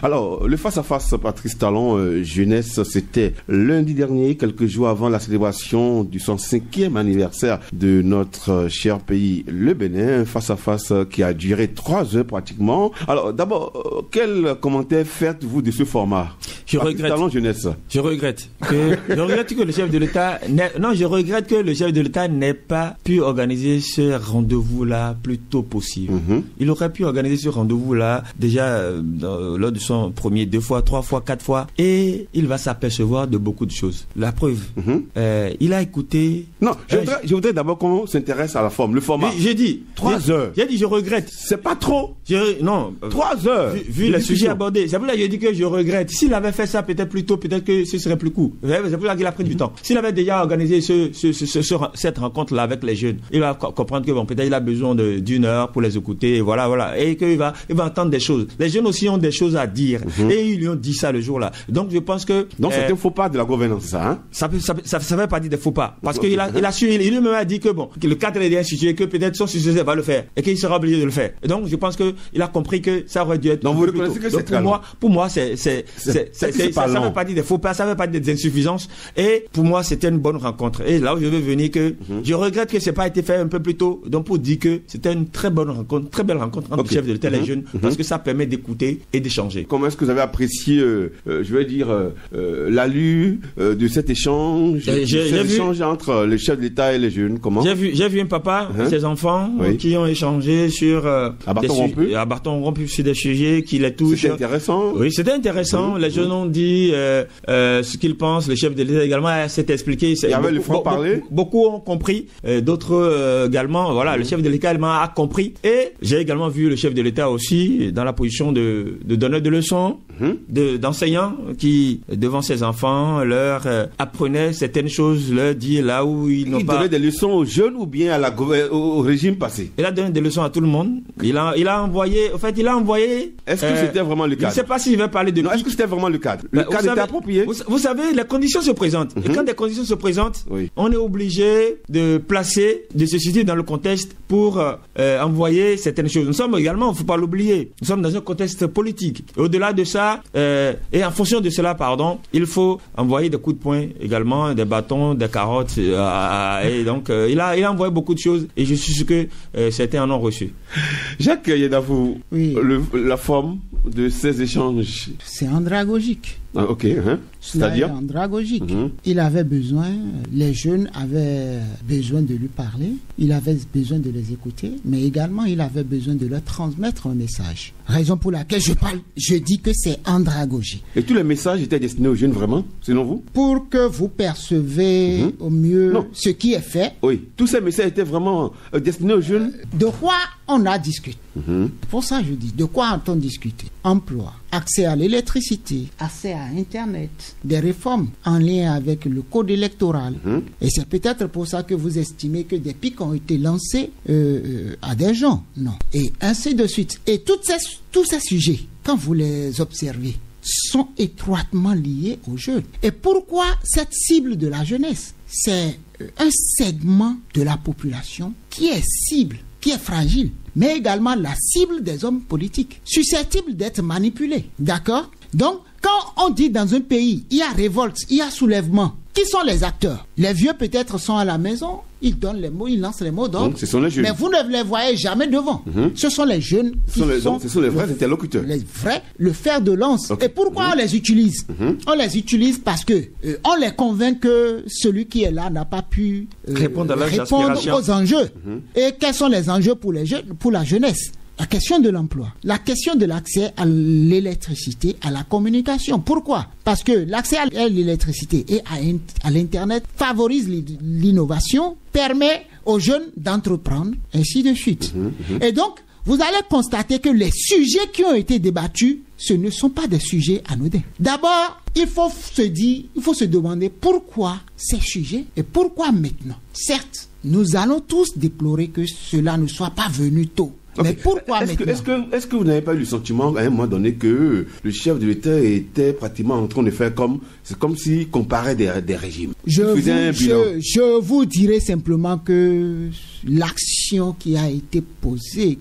Alors, le face-à-face Patrice Talon jeunesse, c'était lundi dernier, quelques jours avant la célébration du 105e anniversaire de notre cher pays, le Bénin. Face-à-face qui a duré 3 heures pratiquement. Alors, d'abord, quel commentaire faites-vous de ce format? Je regrette que le chef de l'État n'ait pas pu organiser ce rendez-vous-là plus tôt possible. Il aurait pu organiser ce rendez-vous-là déjà lors de son premier 2 fois, 3 fois, 4 fois, et il va s'apercevoir de beaucoup de choses. La preuve, il a écouté... Non, je voudrais d'abord qu'on s'intéresse à la forme, le format. J'ai dit 3 heures. J'ai dit je regrette. C'est pas trop. Non. 3 heures. Vu le sujet abordé. C'est pour ça que j'ai dit que je regrette. S'il avait fait ça peut-être plus tôt, peut-être que ce serait plus court. C'est pour ça qu'il a pris du temps. S'il avait déjà organisé cette rencontre-là avec les jeunes, il va comprendre que peut-être il a besoin d'1 heure pour les écouter, et voilà. Et qu'il va entendre des choses. Les jeunes aussi ont des choses à dire. Et ils lui ont dit ça le jour-là. Donc je pense que... Donc c'est un faux pas de la gouvernance, ça, hein? Ça ne veut pas dire des faux pas. Parce qu'il a su, il lui-même a dit que le cadre est institué, que peut-être son successeur va le faire. Et qu'il sera obligé de le faire. Et donc je pense qu'il a compris que ça aurait dû être... Donc vous reconnaissez que c'est très long. Pour moi, ça ne veut pas dire des faux pas, ça ne veut pas dire des insuffisances. Et pour moi, c'était une bonne rencontre. Et là où je veux venir, que je regrette que ça n'ait pas été fait un peu plus tôt. Donc pour dire que c'était une très bonne rencontre, très belle rencontre entre le chef de l'État et les jeunes, parce que ça permet d'écouter et d'échanger. Comment est-ce que vous avez apprécié, l'allure de cet échange, entre le chef de l'État et les jeunes? Comment? J'ai vu un papa et ses enfants qui ont échangé sur à bâton rompu sur des sujets qui les touchent. C'était intéressant. Oui, c'était intéressant. Les jeunes ont dit ce qu'ils pensent. Le chef de l'État également s'est expliqué. Il y avait le franc-parler. Beaucoup ont compris. D'autres également. Voilà, le chef de l'État également a compris. Et j'ai également vu le chef de l'État aussi dans la position de donneur de leçons, d'enseignant qui, devant ses enfants, leur apprenait certaines choses, leur dit là où ils n'ont pas... Il donnait des leçons aux jeunes ou bien au régime passé? Il a donné des leçons à tout le monde. Il a envoyé... Est-ce que c'était vraiment le cadre? Je ne sais pas s'il va parler de... Non, est-ce que c'était vraiment le cadre? Le cadre était approprié? Vous savez, les conditions se présentent. Et quand des conditions se présentent, on est obligé de se situer dans le contexte pour envoyer certaines choses. Nous sommes également, il ne faut pas l'oublier, nous sommes dans un contexte politique. Et au-delà de ça, et en fonction de cela, il faut envoyer des coups de poing également, des bâtons, des carottes. Et donc, il a envoyé beaucoup de choses et je suis sûr que certains en ont reçu. Jacques Yedafou, la forme de ces échanges? C'est andragogique. Ah, ok. C'est-à-dire andragogique. Il avait besoin, les jeunes avaient besoin de lui parler, il avait besoin de les écouter, mais également il avait besoin de leur transmettre un message. Raison pour laquelle je dis que c'est andragogique. Et tous les messages étaient destinés aux jeunes vraiment, selon vous? Pour que vous percevez au mieux ce qui est fait. Oui, tous ces messages étaient vraiment destinés aux jeunes. De quoi on a discuté? Pour ça je dis, de quoi a-t-on discuté? Emploi, accès à l'électricité, accès à Internet, des réformes en lien avec le code électoral. Et c'est peut-être pour ça que vous estimez que des pics ont été lancés à des gens. Non. Et ainsi de suite. Et tous ces sujets, quand vous les observez, sont étroitement liés aux jeunes. Et pourquoi cette cible de la jeunesse? C'est un segment de la population qui est cible, qui est fragile, mais également la cible des hommes politiques, susceptibles d'être manipulés. D'accord? Donc, quand on dit dans un pays, il y a révolte, il y a soulèvement, qui sont les acteurs? Les vieux peut-être sont à la maison, ils donnent les mots, ils lancent les mots d'ordre. Ce sont les jeunes. Mais vous ne les voyez jamais devant. Ce sont les jeunes qui ce sont les vrais interlocuteurs. Le fer de lance. Okay. Et pourquoi on les utilise? On les utilise parce que on les convainc que celui qui est là n'a pas pu répondre aux enjeux. Et quels sont les enjeux pour les jeunes, pour la jeunesse? La question de l'emploi, la question de l'accès à l'électricité, à la communication. Pourquoi? Parce que l'accès à l'électricité et à l'Internet favorise l'innovation, permet aux jeunes d'entreprendre, ainsi de suite. Et donc, vous allez constater que les sujets qui ont été débattus, ce ne sont pas des sujets anodins. D'abord, il faut se demander pourquoi ces sujets et pourquoi maintenant. Certes, nous allons tous déplorer que cela ne soit pas venu tôt. Mais pourquoi maintenant? Est-ce que vous n'avez pas eu le sentiment à un moment donné que le chef de l'État était pratiquement en train de faire c'est comme s'il comparait des régimes? Je vous dirais simplement que l'action qui a été posée,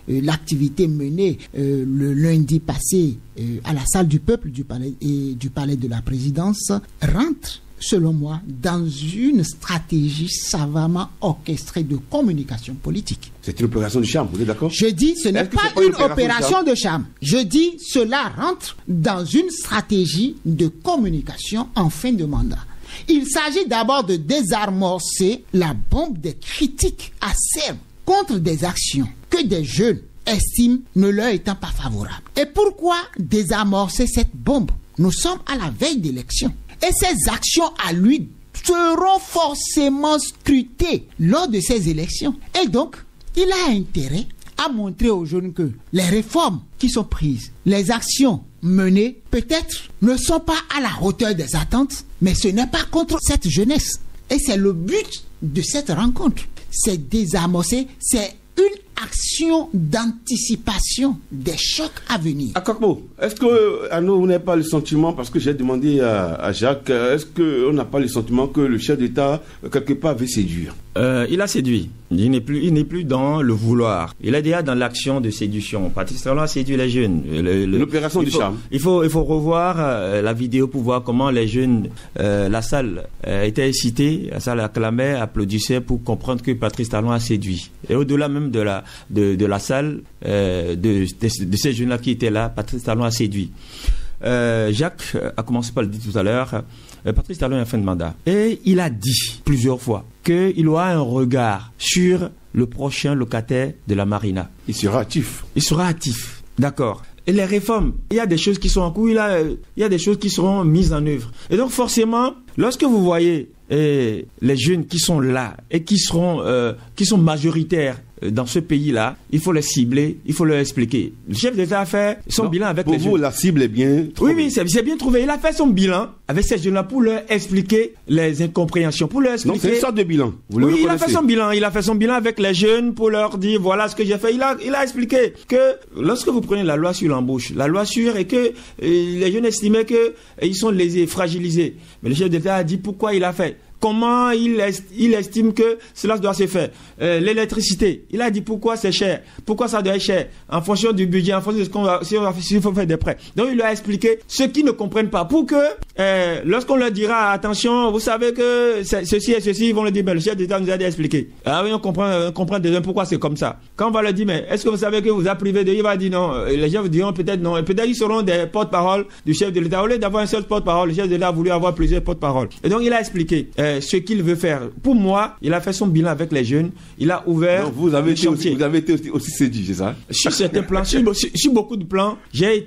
l'activité menée le lundi passé à la salle du peuple du palais de la présidence rentre, selon moi, dans une stratégie savamment orchestrée de communication politique. C'est une opération de charme, vous êtes d'accord? Je dis, ce n'est pas une opération de charme. Je dis, cela rentre dans une stratégie de communication en fin de mandat. Il s'agit d'abord de désamorcer la bombe des critiques acerbes contre des actions que des jeunes estiment ne leur étant pas favorables. Et pourquoi désamorcer cette bombe? Nous sommes à la veille d'élections. Et ces actions à lui seront forcément scrutées lors de ces élections. Et donc, il a intérêt à montrer aux jeunes que les réformes qui sont prises, les actions menées, peut-être ne sont pas à la hauteur des attentes, mais ce n'est pas contre cette jeunesse. Et c'est le but de cette rencontre. C'est désamorcer, c'est une action d'anticipation des chocs à venir. Akokbo, est-ce que, Arnaud, vous n'avez pas le sentiment, parce que j'ai demandé à Jacques, est-ce qu'on n'a pas le sentiment que le chef d'État, quelque part, veut séduire? Il a séduit. Il n'est plus dans le vouloir. Il est déjà dans l'action de séduction. Patrice Talon a séduit les jeunes. L'opération du charme. Il faut revoir la vidéo pour voir comment les jeunes, la salle était excitée, la salle acclamait, applaudissait pour comprendre que Patrice Talon a séduit. Et au-delà même de la salle, de ces jeunes-là qui étaient là, Patrice Talon a séduit. Jacques a commencé par le dire tout à l'heure. Patrice Talon est en fin de mandat. Et il a dit plusieurs fois qu'il aura un regard sur le prochain locataire de la Marina. Il sera actif. D'accord. Et les réformes, il y a des choses qui sont en cours, il y a des choses qui seront mises en œuvre. Et donc forcément, lorsque vous voyez les jeunes qui sont là et qui sont majoritaires dans ce pays-là, il faut les cibler, il faut leur expliquer. Le chef d'État a fait son bilan avec les jeunes. Pour vous, la cible est bien trouvée. Oui, c'est bien trouvé. Il a fait son bilan avec ces jeunes-là pour leur expliquer les incompréhensions, pour leur expliquer... Donc c'est une sorte de bilan. Oui, il a fait son bilan. Il a fait son bilan avec les jeunes pour leur dire voilà ce que j'ai fait. Il a expliqué que lorsque vous prenez la loi sur l'embauche, la loi sur et que les jeunes estimaient qu'ils sont lésés, fragilisés. Mais le chef d'État a dit pourquoi il a fait. Comment il estime que cela doit se faire. L'électricité, il a dit pourquoi c'est cher, pourquoi ça doit être cher, en fonction du budget, en fonction de s'il faut faire des prêts. Donc il leur a expliqué ceux qui ne comprennent pas, pour que lorsqu'on leur dira attention, vous savez que ceci et ceci, ils vont le dire, mais le chef d'État nous a déjà Ah oui, on comprend déjà pourquoi c'est comme ça. Quand on va leur dire, mais est-ce que vous savez que vous a privé de, il va dire non, les gens vous diront peut-être non, et peut-être ils seront des porte-parole du chef de l'État. Au lieu d'avoir un seul porte-parole, le chef de l'État a voulu avoir plusieurs porte-parole. Et donc il a expliqué ce qu'il veut faire. Pour moi, il a fait son bilan avec les jeunes, il a ouvert. Donc vous avez été aussi séduit, c'est ça? Sur certains plans, sur beaucoup de plans, j'ai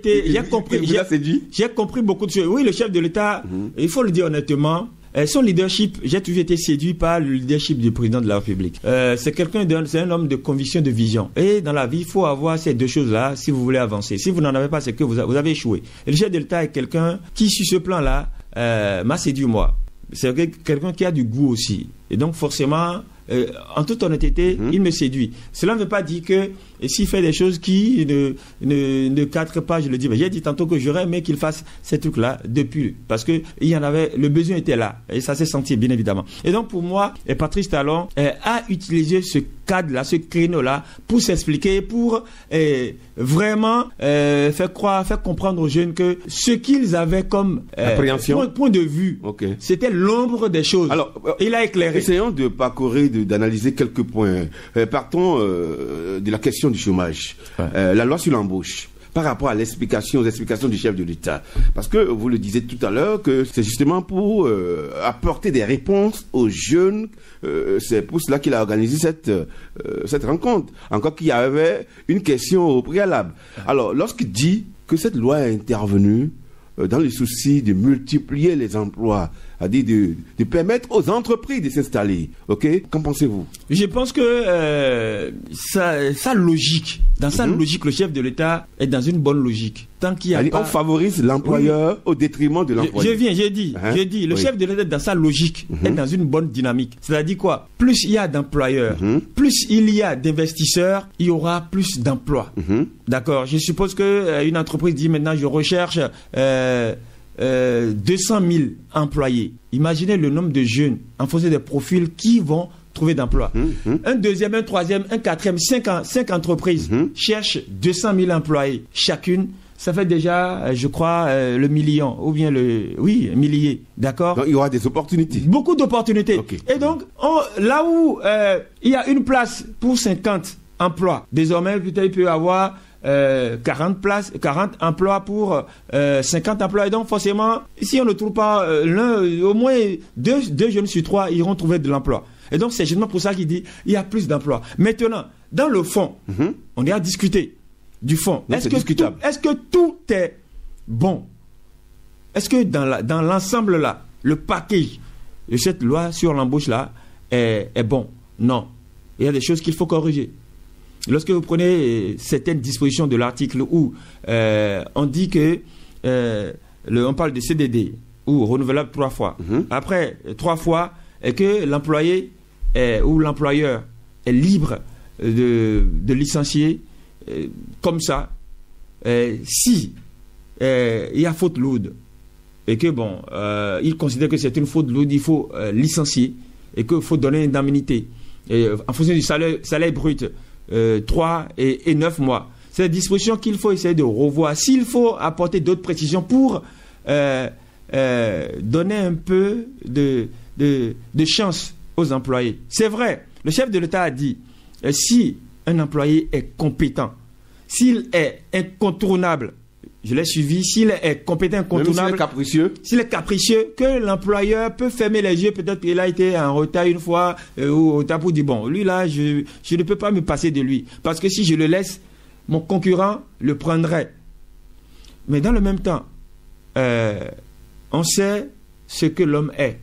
compris beaucoup de choses. Oui, le chef de l'État, il faut le dire honnêtement, son leadership, j'ai toujours été séduit par le leadership du président de la République. C'est un homme de conviction, de vision. Et dans la vie, il faut avoir ces deux choses-là si vous voulez avancer. Si vous n'en avez pas, c'est que vous avez échoué. Et le chef de l'État est quelqu'un qui, sur ce plan-là, m'a séduit moi. C'est quelqu'un qui a du goût aussi. Et donc forcément, en toute honnêteté, il me séduit. Cela ne veut pas dire que s'il fait des choses qui ne cadrent pas, je le dis. Mais j'ai dit tantôt que j'aurais aimé qu'il fasse ces trucs-là depuis. Parce que il y en avait, le besoin était là. Et ça s'est senti, bien évidemment. Et donc pour moi, Patrice Talon a utilisé ce cadre-là, ce créneau-là, pour s'expliquer, pour vraiment faire comprendre aux jeunes que ce qu'ils avaient comme point de vue, c'était l'ombre des choses. Alors, il a éclairé. Essayons de parcourir, d'analyser quelques points. Partons de la question du chômage. Ouais. La loi sur l'embauche. Par rapport aux explications du chef de l'État. Parce que vous le disiez tout à l'heure, que c'est justement pour apporter des réponses aux jeunes. C'est pour cela qu'il a organisé cette rencontre. Encore qu'il y avait une question au préalable. Alors, lorsqu'il dit que cette loi est intervenue dans le souci de multiplier les emplois, c'est-à-dire de permettre aux entreprises de s'installer. Ok? Qu'en pensez-vous? Je pense que sa logique, dans sa logique, le chef de l'État est dans une bonne logique. tant qu'il y a pas... On favorise l'employeur au détriment de l'employé. J'ai dit, le chef de l'État, dans sa logique, est dans une bonne dynamique. C'est-à-dire quoi? Plus il y a d'employeurs, plus il y a d'investisseurs, il y aura plus d'emplois. D'accord. Je suppose qu'une entreprise dit maintenant, je recherche 200 000 employés. Imaginez le nombre de jeunes en fonction des profils qui vont trouver d'emploi. Un deuxième, un troisième, un quatrième, cinq entreprises cherchent 200 000 employés chacune. Ça fait déjà, je crois, le million, ou bien millier, d'accord? Donc, il y aura des opportunités. Beaucoup d'opportunités. Okay. Et donc, là où il y a une place pour 50 emplois, désormais, peut-être il peut y avoir 40 emplois pour 50 emplois. Et donc, forcément, si on ne trouve pas au moins deux jeunes sur 3 iront trouver de l'emploi. Et donc, c'est justement pour ça qu'il dit il y a plus d'emplois. Maintenant, dans le fond, on est à discuter du fond. Est-ce que tout est bon? Est-ce que dans l'ensemble là, le package de cette loi sur l'embauche là est bon? Non. Il y a des choses qu'il faut corriger. Lorsque vous prenez certaines dispositions de l'article où on dit que on parle de CDD ou renouvelable 3 fois. Après 3 fois, et que l'employé ou l'employeur est libre de licencier comme ça, si il y a faute lourde et que il considère que c'est une faute lourde, il faut licencier et qu'il faut donner une indemnité en fonction du salaire brut 3 et 9 mois. C'est la disposition qu'il faut essayer de revoir. S'il faut apporter d'autres précisions pour donner un peu de chance aux employés. C'est vrai, le chef de l'État a dit, si un employé est compétent, s'il est incontournable, je l'ai suivi, s'il est compétent, incontournable, s'il est capricieux, que l'employeur peut fermer les yeux, peut-être qu'il a été en retard une fois, ou au tapou dit, bon, lui là, je ne peux pas me passer de lui, parce que si je le laisse, mon concurrent le prendrait. Mais dans le même temps, on sait ce que l'homme est.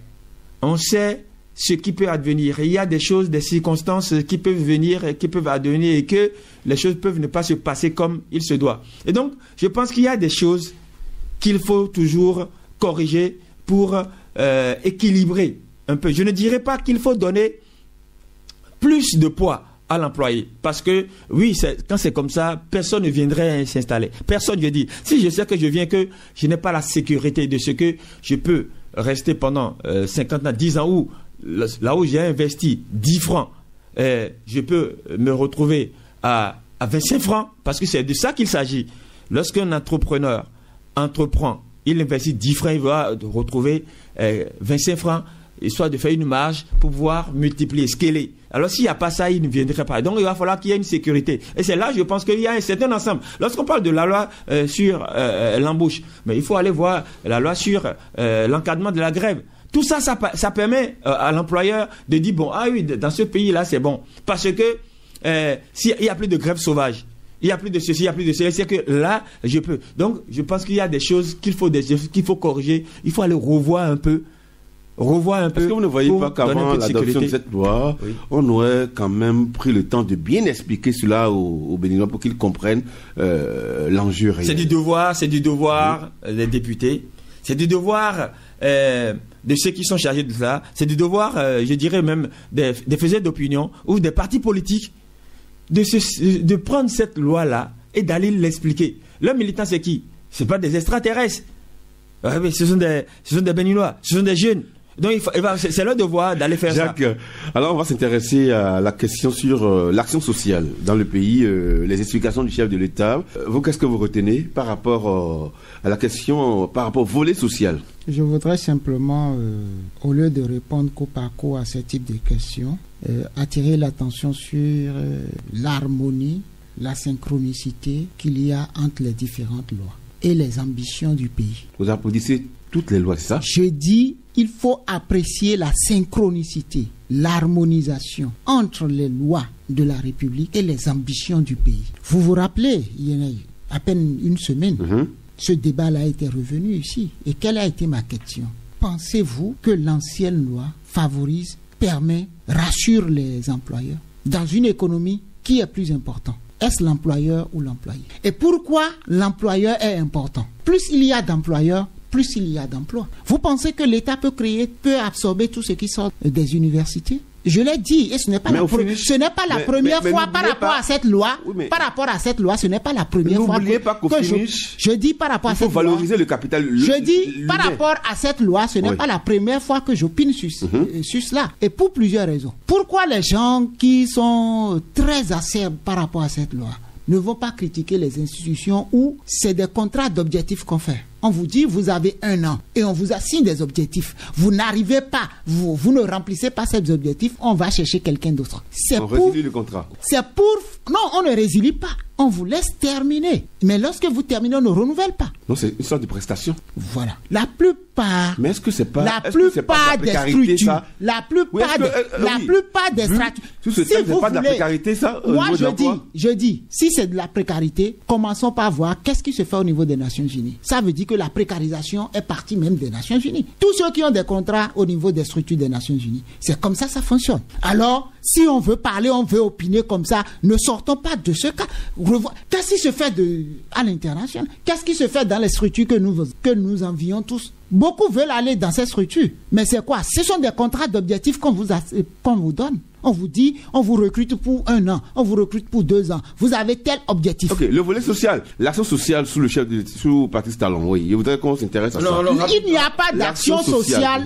On sait ce qui peut advenir. Il y a des choses, des circonstances qui peuvent venir et qui peuvent advenir et que les choses peuvent ne pas se passer comme il se doit. Et donc, je pense qu'il y a des choses qu'il faut toujours corriger pour équilibrer un peu. Je ne dirais pas qu'il faut donner plus de poids à l'employé. Parce que, oui, quand c'est comme ça, personne ne viendrait s'installer. Personne, je dis. Si je sais que je viens, que je n'ai pas la sécurité de ce que je peux rester pendant 50 ans, 10 ans, ou là où j'ai investi 10 francs, je peux me retrouver à 25 francs, parce que c'est de ça qu'il s'agit. Lorsqu'un entrepreneur entreprend, il investit 10 francs, il va retrouver 25 francs, histoire de faire une marge pour pouvoir multiplier, scaler. Alors s'il n'y a pas ça, il ne viendrait pas. Donc il va falloir qu'il y ait une sécurité. Et c'est là, je pense qu'il y a un certain ensemble. Lorsqu'on parle de la loi sur l'embauche, mais il faut aller voir la loi sur l'encadrement de la grève. Tout ça, ça permet à l'employeur de dire, bon, ah oui, dans ce pays-là, c'est bon. Parce que s'il n'y a plus de grève sauvage, il n'y a plus de ceci, il n'y a plus de cela, c'est que là, je peux. Donc, je pense qu'il y a des choses qu'il faut corriger. Il faut aller revoir un peu. Est-ce que vous ne voyez pas qu'avant l'adoption de cette loi, on aurait quand même pris le temps de bien expliquer cela aux Béninois pour qu'ils comprennent l'enjeu réel? C'est du devoir des députés. C'est du devoir de ceux qui sont chargés de ça. C'est du devoir, je dirais même, des faiseurs d'opinion ou des partis politiques de prendre cette loi-là et d'aller l'expliquer. Leurs militants, c'est qui? Ce ne sont pas des extraterrestres. Mais ce sont des Béninois, ce sont des jeunes. Donc c'est leur devoir d'aller faire Jacques, ça. Alors on va s'intéresser à la question sur l'action sociale dans le pays, les explications du chef de l'État. Vous, qu'est-ce que vous retenez par rapport à la question, par rapport au volet social? Je voudrais simplement, au lieu de répondre coup par coup à ce type de questions, attirer l'attention sur l'harmonie, la synchronicité qu'il y a entre les différentes lois et les ambitions du pays. Vous applaudissez toutes les lois, c'est ça? Je dis, il faut apprécier la synchronicité, l'harmonisation entre les lois de la République et les ambitions du pays. Vous vous rappelez, il y a à peine une semaine, ce débat-là a été revenu ici. Et quelle a été ma question? Pensez-vous que l'ancienne loi favorise, permet, rassure les employeurs dans une économie qui est plus importante? Est-ce l'employeur ou l'employé? Et pourquoi l'employeur est important? Plus il y a d'employeurs, plus il y a d'emplois. Vous pensez que l'État peut absorber tout ce qui sort des universités? Je l'ai dit, et ce n'est pas la première fois par rapport à cette loi. Oui, par rapport à cette loi, ce n'est pas la première fois que je dis par rapport à cette loi. Il faut valoriser le capital. Je dis par rapport à cette loi, ce n'est pas la première fois que j'opine sur cela. Et pour plusieurs raisons. Pourquoi les gens qui sont très acerbes par rapport à cette loi ne vont pas critiquer les institutions où c'est des contrats d'objectifs qu'on fait? On vous dit, vous avez 1 an et on vous assigne des objectifs. Vous n'arrivez pas, vous ne remplissez pas ces objectifs, on va chercher quelqu'un d'autre. On résilie le contrat. Non, on ne résilie pas. On vous laisse terminer. Mais lorsque vous terminez, on ne renouvelle pas. Non, c'est une sorte de prestation. Voilà. La plupart. Mais est-ce que c'est pas la plupart des structures. Ça? La plupart des structures. Si vous pas de la précarité, ça. Moi, je dis, si c'est de la précarité, commençons par voir qu'est-ce qui se fait au niveau des Nations Unies. Ça veut dire que la précarisation est partie même des Nations Unies. Tous ceux qui ont des contrats au niveau des structures des Nations Unies, c'est comme ça fonctionne. Alors, si on veut parler, on veut opiner comme ça, ne sortons pas de ce cas. Qu'est-ce qui se fait à l'international? Qu'est-ce qui se fait dans les structures que nous envions tous? Beaucoup veulent aller dans ces structures. Mais c'est quoi? Ce sont des contrats d'objectifs qu'on vous donne. On vous dit, on vous recrute pour 1 an, on vous recrute pour 2 ans. Vous avez tel objectif. Ok, le volet social, l'action sociale sous Patrice Talon, oui. Je voudrais qu'on s'intéresse à ça. Il n'y a pas d'action sociale.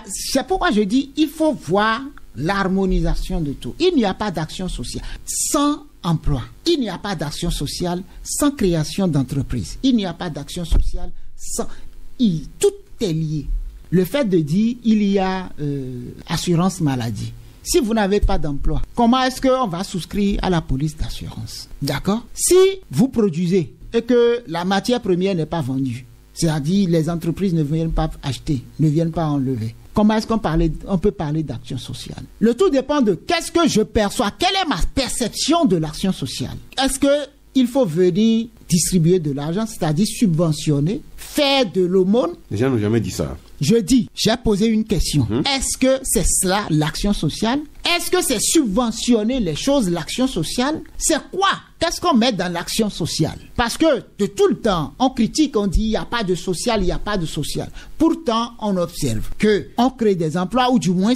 C'est pourquoi je dis, il faut voir l'harmonisation de tout. Il n'y a pas d'action sociale sans emploi. Il n'y a pas d'action sociale sans création d'entreprise. Il n'y a pas d'action sociale sans... Tout est lié. Le fait de dire il y a assurance maladie. Si vous n'avez pas d'emploi, comment est-ce qu'on va souscrire à la police d'assurance? D'accord? Si vous produisez et que la matière première n'est pas vendue, c'est-à-dire les entreprises ne viennent pas acheter, ne viennent pas enlever, comment est-ce qu'on peut parler d'action sociale? Le tout dépend de qu'est-ce que je perçois, quelle est ma perception de l'action sociale. Est-ce qu'il faut venir distribuer de l'argent, c'est-à-dire subventionner, faire de l'aumône? Les gens n'ont jamais dit ça. J'ai posé une question. Est-ce que c'est cela l'action sociale? Est-ce que c'est subventionner les choses, l'action sociale? C'est quoi? Qu'est-ce qu'on met dans l'action sociale? Parce que de tout le temps, on critique, on dit il n'y a pas de social, il n'y a pas de social. Pourtant, on observe qu'on crée des emplois ou du moins,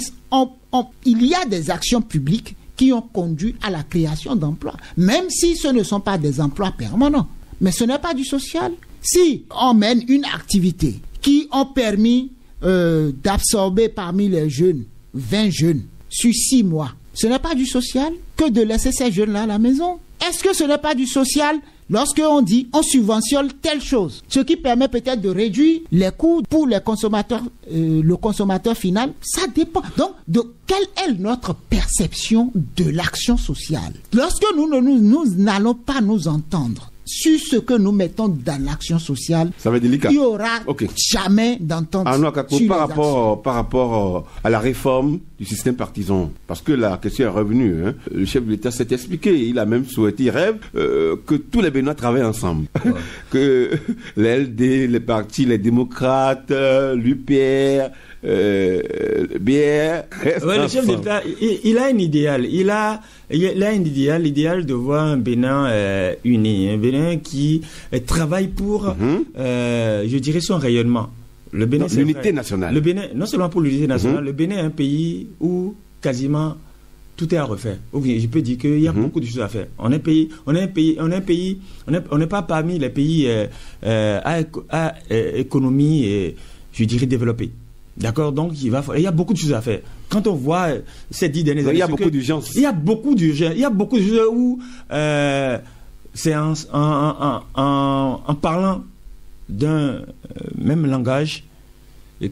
il y a des actions publiques qui ont conduit à la création d'emplois, même si ce ne sont pas des emplois permanents. Mais ce n'est pas du social. Si on mène une activité qui ont permis d'absorber parmi les jeunes 20 jeunes sur 6 mois, ce n'est pas du social que de laisser ces jeunes-là à la maison. Est-ce que ce n'est pas du social lorsqu'on dit on subventionne telle chose, ce qui permet peut-être de réduire les coûts pour les consommateurs, le consommateur final? Ça dépend. Donc, de quelle est notre perception de l'action sociale? Lorsque nous n'allons pas nous entendre sur ce que nous mettons dans l'action sociale, ça va être délicat. Il n'y aura jamais d'entente. Par rapport à la réforme du système partisan, parce que la question est revenue, le chef de l'État s'est expliqué, il a même souhaité, il rêve que tous les Béninois travaillent ensemble, que les LD, les partis, les démocrates, l'UPR, BR. Le chef d'État, il a un idéal. Il a un idéal, l'idéal de voir un Bénin uni, un Bénin qui travaille pour, je dirais, son rayonnement. Le Bénin, c'est l'unité nationale. Le Bénin, non seulement pour l'unité nationale, le Bénin est un pays où quasiment tout est à refaire. Je peux dire qu'il y a beaucoup de choses à faire. On n'est pas parmi les pays à économie, je dirais, développée. D'accord, donc il y a beaucoup de choses à faire. Quand on voit ces 10 dernières années, il y a beaucoup d'urgence. Il y a beaucoup d'urgence. Il y a beaucoup de choses où c'est en parlant d'un même langage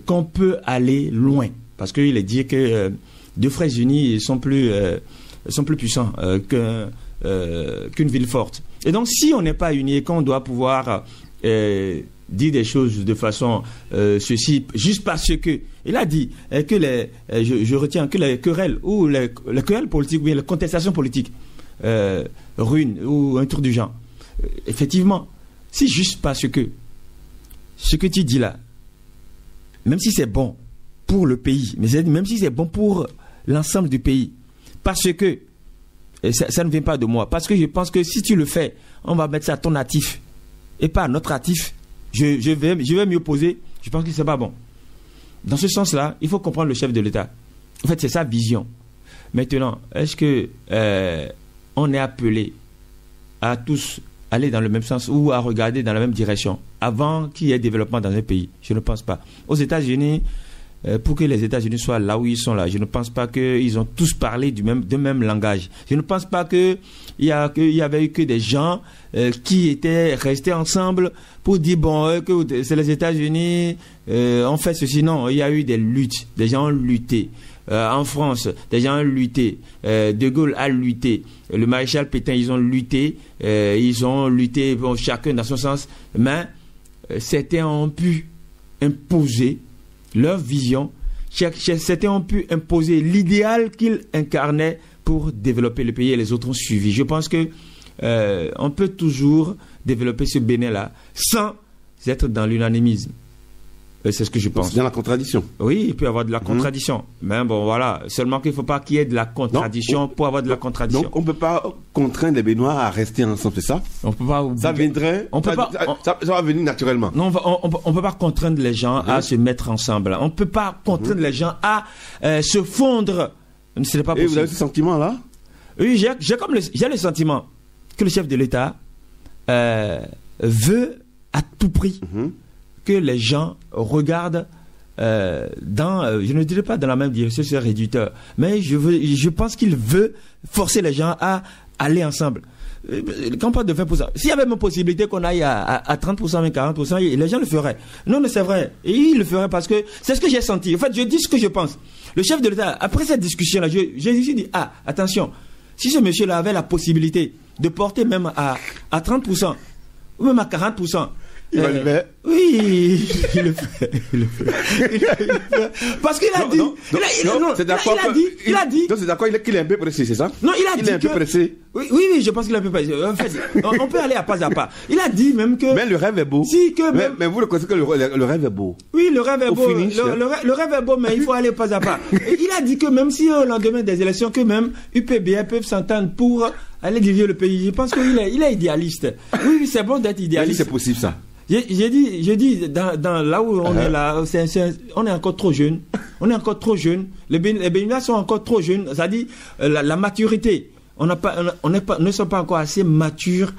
qu'on peut aller loin. Parce qu'il est dit que 2 frères unis sont plus puissants qu'une ville forte. Et donc, si on n'est pas unis et qu'on doit pouvoir dire des choses de façon ceci, juste parce que il a dit que je retiens que les querelles ou les querelles politiques ou bien les contestations politiques ruinent ou un truc du genre. Effectivement, si juste parce que ce que tu dis là, même si c'est bon pour le pays, mais même si c'est bon pour l'ensemble du pays, parce que ça ne vient pas de moi. Parce que je pense que si tu le fais, on va mettre ça à ton actif et pas à notre actif. Je vais m'y opposer. Je pense que c'est pas bon. Dans ce sens-là, il faut comprendre le chef de l'État. En fait, c'est sa vision. Maintenant, est-ce que on est appelé à tous aller dans le même sens ou à regarder dans la même direction avant qu'il y ait développement dans un pays? Je ne pense pas. Aux États-Unis, pour que les États-Unis soient là où ils sont là, je ne pense pas qu'ils ont tous parlé du même langage. Je ne pense pas qu'il y avait eu que des gens qui étaient restés ensemble pour dire bon, que c'est les États-Unis, on fait ceci. Non, il y a eu des luttes, des gens ont lutté. En France, des gens ont lutté. De Gaulle a lutté. Le maréchal Pétain, ils ont lutté. Bon, chacun dans son sens. Mais certains ont pu imposer leur vision. Certains ont pu imposer l'idéal qu'ils incarnaient pour développer le pays et les autres ont suivi. Je pense que on peut toujours développer ce Bénin-là sans être dans l'unanimisme. C'est ce que je pense. C'est dans la contradiction. Oui, il peut y avoir de la contradiction. Mais bon, voilà. Seulement qu'il ne faut pas qu'il y ait de la contradiction pour avoir de la contradiction. Donc, on ne peut pas contraindre les Béninois à rester ensemble, c'est ça? On peut pas. Ça viendrait. Ça va venir naturellement. Non, on peut pas contraindre les gens à se mettre ensemble. On ne peut pas contraindre les gens à se fondre. Ce n'est pas possible. Et vous avez ce sentiment-là? Oui, j'ai le sentiment que le chef de l'État veut à tout prix que les gens regardent je ne dirais pas dans la même direction, c'est réducteur, mais je pense qu'il veut forcer les gens à aller ensemble. Quand on parle de 20%, s'il y avait une possibilité qu'on aille à 30%, même 40%, les gens le feraient. Non, mais c'est vrai. Et ils le feraient parce que c'est ce que j'ai senti. En fait, je dis ce que je pense. Le chef de l'État, après cette discussion-là, j'ai dit, attention, si ce monsieur-là avait la possibilité de porter même à 30%, ou même à 40%, il va le faire. Oui, il le fait. Parce qu'il a dit. Il a dit. Donc c'est d'accord qu'il est un peu pressé, c'est ça? Non, il a dit. Il est un peu pressé. Oui, je pense qu'il est un peu pressé. En fait, on peut aller à pas à pas. Il a dit même que. Mais le rêve est beau. Mais vous reconnaissez que le rêve est beau. Oui, le rêve est beau. Le rêve est beau, mais il faut aller pas à pas. Et il a dit que même si au lendemain des élections, que même UPBA peuvent s'entendre pour aller diriger le pays. Je pense qu'il est idéaliste. Oui, c'est bon d'être idéaliste. C'est possible ça. J'ai dit dans là où on est là, on est encore trop jeune. On est encore trop jeune. Les Béninois sont encore trop jeunes. C'est-à-dire la maturité. Ne sommes pas encore assez matures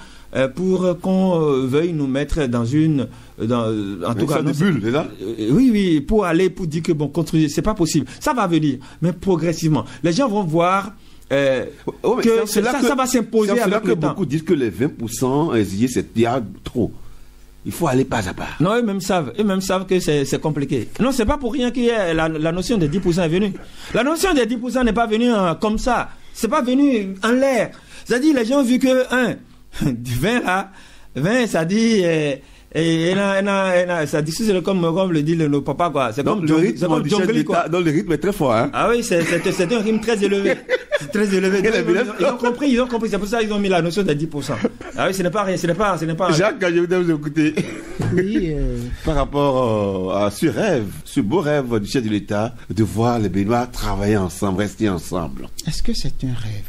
pour qu'on veuille nous mettre dans une en tout cas de bulle, c'est ça? Oui, pour dire que bon, construire, c'est pas possible. Ça va venir, mais progressivement. Les gens vont voir. Que ça va s'imposer avec le temps. Beaucoup disent que les 20% il y a trop. Il faut aller pas à pas. Non, eux-mêmes savent que c'est compliqué. Non, c'est pas pour rien que la notion des 10% est venue. La notion des 10% n'est pas venue comme ça. C'est pas venu en l'air. C'est-à-dire, les gens ont vu que 20 ça dit ça dit c'est comme le dit nos papas quoi. C'est comme le rythme quoi. Donc le rythme est très fort hein. Ah oui, c'est un rythme très élevé. C'est très élevé. Ils ont compris, c'est pour ça qu'ils ont mis la notion de 10%. Ah oui, ce n'est pas rien, ce n'est pas Jacques, quand je voudrais vous écouter. Oui, par rapport à ce beau rêve du chef de l'État de voir les Béninois travailler ensemble, rester ensemble. Est-ce que c'est un rêve?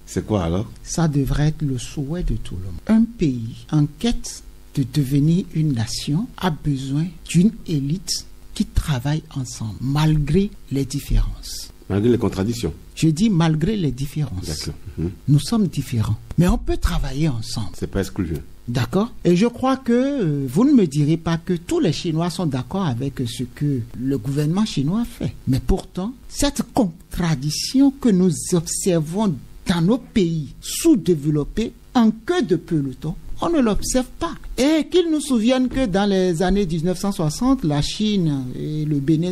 C'est quoi alors? Ça devrait être le souhait de tout le monde. Un pays en quête de devenir une nation a besoin d'une élite qui travaille ensemble, malgré les différences. Malgré les contradictions. Je dis malgré les différences. D'accord. Nous sommes différents, mais on peut travailler ensemble. C'est pas excluant. D'accord. Et je crois que vous ne me direz pas que tous les Chinois sont d'accord avec ce que le gouvernement chinois fait. Mais pourtant, cette contradiction que nous observons dans nos pays sous-développés en queue de peloton, on ne l'observe pas. Et qu'ils nous souviennent que dans les années 1960, la Chine et le Bénin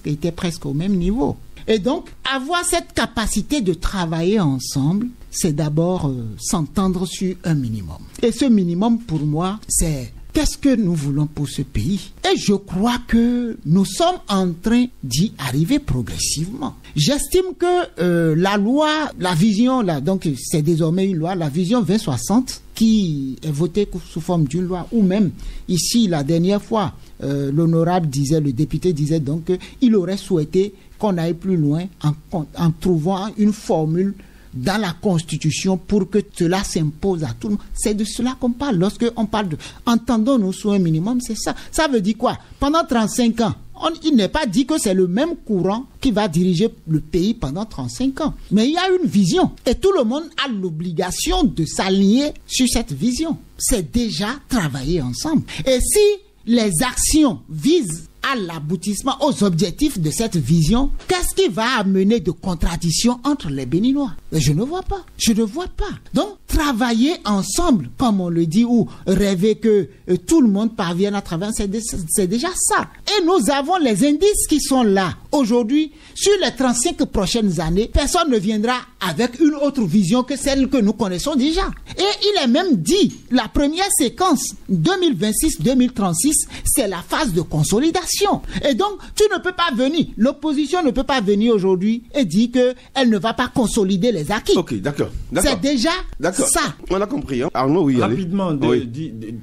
étaient presque au même niveau. Et donc, avoir cette capacité de travailler ensemble, c'est d'abord s'entendre sur un minimum. Et ce minimum, pour moi, c'est qu'est-ce que nous voulons pour ce pays? Et je crois que nous sommes en train d'y arriver progressivement. J'estime que la loi, la vision, donc c'est désormais une loi, la vision 2060, qui est votée sous forme d'une loi, ou même ici, la dernière fois, l'honorable le député disait donc qu'il aurait souhaité qu'on aille plus loin en trouvant une formule dans la Constitution pour que cela s'impose à tout le monde. C'est de cela qu'on parle. Lorsque on parle de entendons nos soins minimum, c'est ça. Ça veut dire quoi? Pendant 35 ans, il n'est pas dit que c'est le même courant qui va diriger le pays pendant 35 ans. Mais il y a une vision. Et tout le monde a l'obligation de s'aligner sur cette vision. C'est déjà travailler ensemble. Et si les actions visent à l'aboutissement, aux objectifs de cette vision, qu'est-ce qui va amener de contradictions entre les Béninois? Je ne vois pas. Je ne vois pas. Donc, travailler ensemble, comme on le dit, ou rêver que tout le monde parvienne à travers, c'est déjà ça. Et nous avons les indices qui sont là. Aujourd'hui, sur les 35 prochaines années, personne ne viendra avec une autre vision que celle que nous connaissons déjà. Et il est même dit, la première séquence, 2026-2036, c'est la phase de consolidation. Et donc, tu ne peux pas venir, l'opposition ne peut pas venir aujourd'hui et dire qu'elle ne va pas consolider les acquis. Ok, d'accord. C'est déjà ça. On a compris. Hein? Arnaud, oui, rapidement, de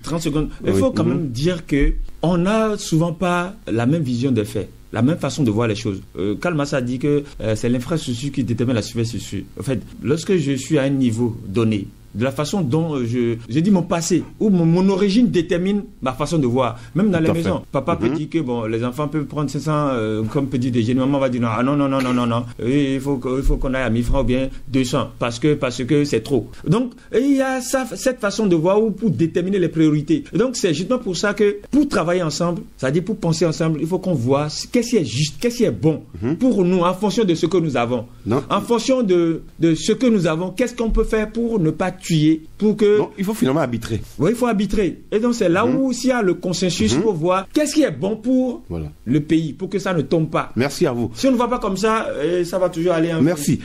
30 secondes. Il faut quand même dire qu'on n'a souvent pas la même vision des faits, la même façon de voir les choses. Karl Marx a dit que c'est l'infrastructure qui détermine la superstructure. En fait, lorsque je suis à un niveau donné, de la façon dont je dis mon passé, ou mon origine détermine ma façon de voir. Même dans les maisons. Papa peut dire que bon, les enfants peuvent prendre 500 comme petit déjeuner. Maman va dire non. Il faut qu'on aille à 1000 francs ou bien 200 parce que c'est trop. Donc, il y a cette façon de voir pour déterminer les priorités. Et donc, c'est justement pour ça que pour travailler ensemble, c'est-à-dire pour penser ensemble, il faut qu'on voit qu'est-ce qui est juste, qu'est-ce qui est bon pour nous en fonction de ce que nous avons. En fonction de ce que nous avons, qu'est-ce qu'on peut faire pour ne pas tuer, pour que... Donc, il faut finalement arbitrer. Oui, il faut arbitrer. Et donc, c'est là où s'il y a le consensus pour voir qu'est-ce qui est bon pour le pays, pour que ça ne tombe pas. Merci à vous. Si on ne va pas comme ça, ça va toujours aller... Merci.